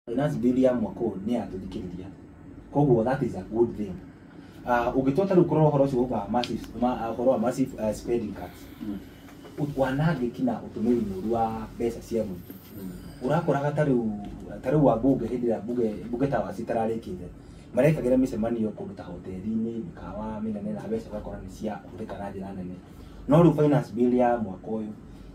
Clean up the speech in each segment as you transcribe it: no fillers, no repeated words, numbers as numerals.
Finance bill ya mwaka ũyũ nĩ yatũthikĩrĩria. Koguo that is a good thing. Ungĩtota rĩu korwo ũhoro ũcio wa massive spending cuts. Wanangĩki na ũtũmĩri mũru wa mbeca cia mũingĩ. Ũrakoraga tarĩu wa bunge hĩndĩ ĩrĩa bunge tawa citararĩkĩte. Marekagĩra mĩcemanio kũndũ ta hoteri-inĩ, mĩkawa mĩnene na mbeca ũgakora nĩ cia kũhũthĩka na njĩra nene. No rĩu finance bill ya mwaka ũyũ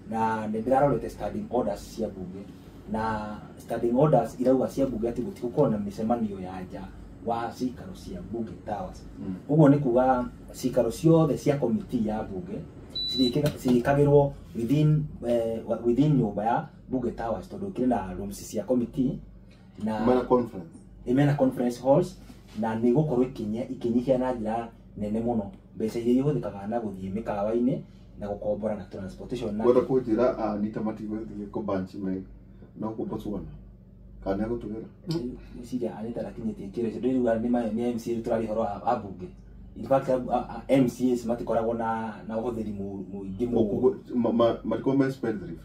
na nĩndĩrarorete standing orders cia bunge na standing orders irauga cia bunge ati gũtigũkorwo na mĩcemanio ya nja wa cikaro cia bunge towers. Ũguo nĩ kuga cikaro ciothe cia committee ya bunge cirĩkagĩrwo within nyũmba ya bunge towers tondũ kĩrĩ na rooms cia committee na mena conference halls na nĩ gũkorwo ikinyihia na njĩra nene mũno mbeca iria ihũthĩkaga na gũthiĩ mĩkawa-inĩ na gũkombora na transportation na wenda kũnjĩra Anita matigũthiĩ kũbanchi no kũbotwana kana gũtũgĩra ciria Anita rakinyĩtie kĩrĩa icio ndĩruga nĩ MCA tũrari horo wa bunge. In fact MCAs matikoragwo na ũhũthĩri mũingĩ mũno matiko spendthrift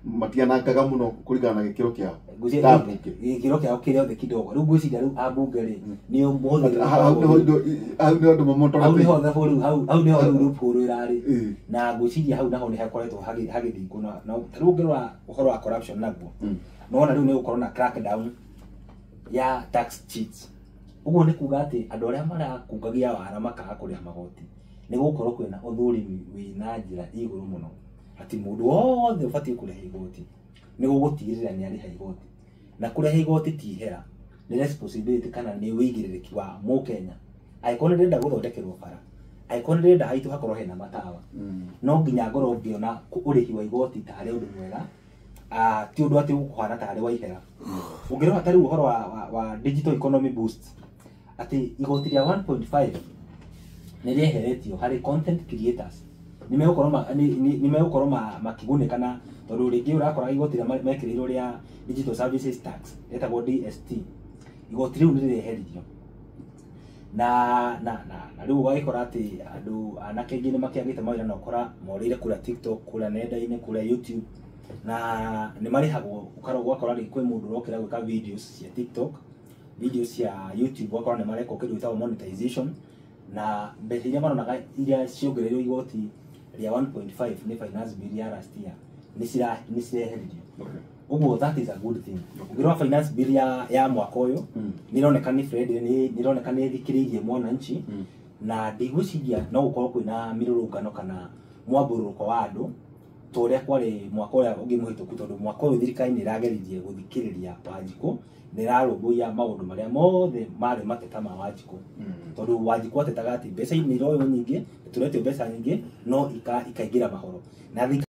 matianangaga mũno kũringana na gĩkĩro kĩao gĩkĩro kĩao kĩrĩa othe kidogo rĩu ngwĩciria rĩu abunge rĩ nĩ mũhũthĩri hau nĩ ũndũ mamotora hau nĩho rĩu rũpũrũ ĩrarĩ na ngwĩciria hau naho nĩ hakoretwo hagĩthingwo na rĩu ũngĩrora ũhoro wa corruption naguo nona rĩu nĩ gũkorwo na crackdown ya tax cheats. Ũguo nĩ kuga atĩ andũ arĩa marakungagia wara makaga kũrĩha magoti nĩ gũkorwo kwĩna ũthũrimi wĩna njĩra igũrũ mũno atĩ mũndũ wothe ũbatiĩ kũrĩha igoti nĩ gũgũtigĩrĩra nĩ arĩha igoti na kũrĩha igoti ti ihera nĩ responsibility kana nĩ wĩigĩrĩrĩki wa Mũkenya. Angĩkorwo nĩ ndĩrenda gũthondekerwo bara, angĩkorwo nĩ ndĩrenda haitũ hakorwo hena matawa no nginya ngorwo ngĩona ũrĩhi wa igoti tarĩ ũndũ mwega ti ũndũ atĩ ũkũhana tarĩ wa ihera. Ũngĩrora tarĩ ũhoro wa digital economy boost ati igoti rĩa 1.5 nĩ rĩeheretio harĩ content creators nimegũkorwo makĩgunĩkana tondũ rĩngĩ ũrakora igoti rĩa mekĩrĩirwo rĩa digital services tax etagwo DST igoti rĩu nĩ rĩeheririo na rĩu ũgagĩkora atĩ andũ anake aingĩ nĩ makĩagĩte mawĩra na ũkora morĩire kũrĩa TikTok kũrĩa nenda-inĩ kũrĩa YouTube na nĩ marĩhagwo ũgakora rĩngĩ kwĩ mũndũ ũrokĩra gwĩka videos cia TikTok videos cia YouTube wakora nĩ mareka kĩndũ gĩtagwo monetization na mbeca iria maronaga iria ciongereirwo igoti rĩa 1.5 nĩ finance bill ya last year nĩ cireheririo. Ũguo that is a good thing. Ũngĩrora finance bill ya mwaka ũyũ nĩ ironeka nĩ friendly nĩ ironeka nĩ thikĩrĩirie mwananchi na ndigwĩciria no gũkorwo kwĩna mĩrũrũngano kana mwambũrũko wa andũ ta ũrĩa kwarĩ mwaka ũrĩa ũngĩ mũhĩtũku tondũ mwaka ũyũ thirikari nĩ ĩrageririe gũthikĩrĩria Wanjikũ nĩ ĩrarũmbũiya maũndũ marĩa mothe marĩ mateta ma Wanjikũ tondũ Wanjikũ atetaga atĩ mbeca nĩ iroywo nyingĩ tũretio mbeca nyingĩ no ikaingĩra mahoro na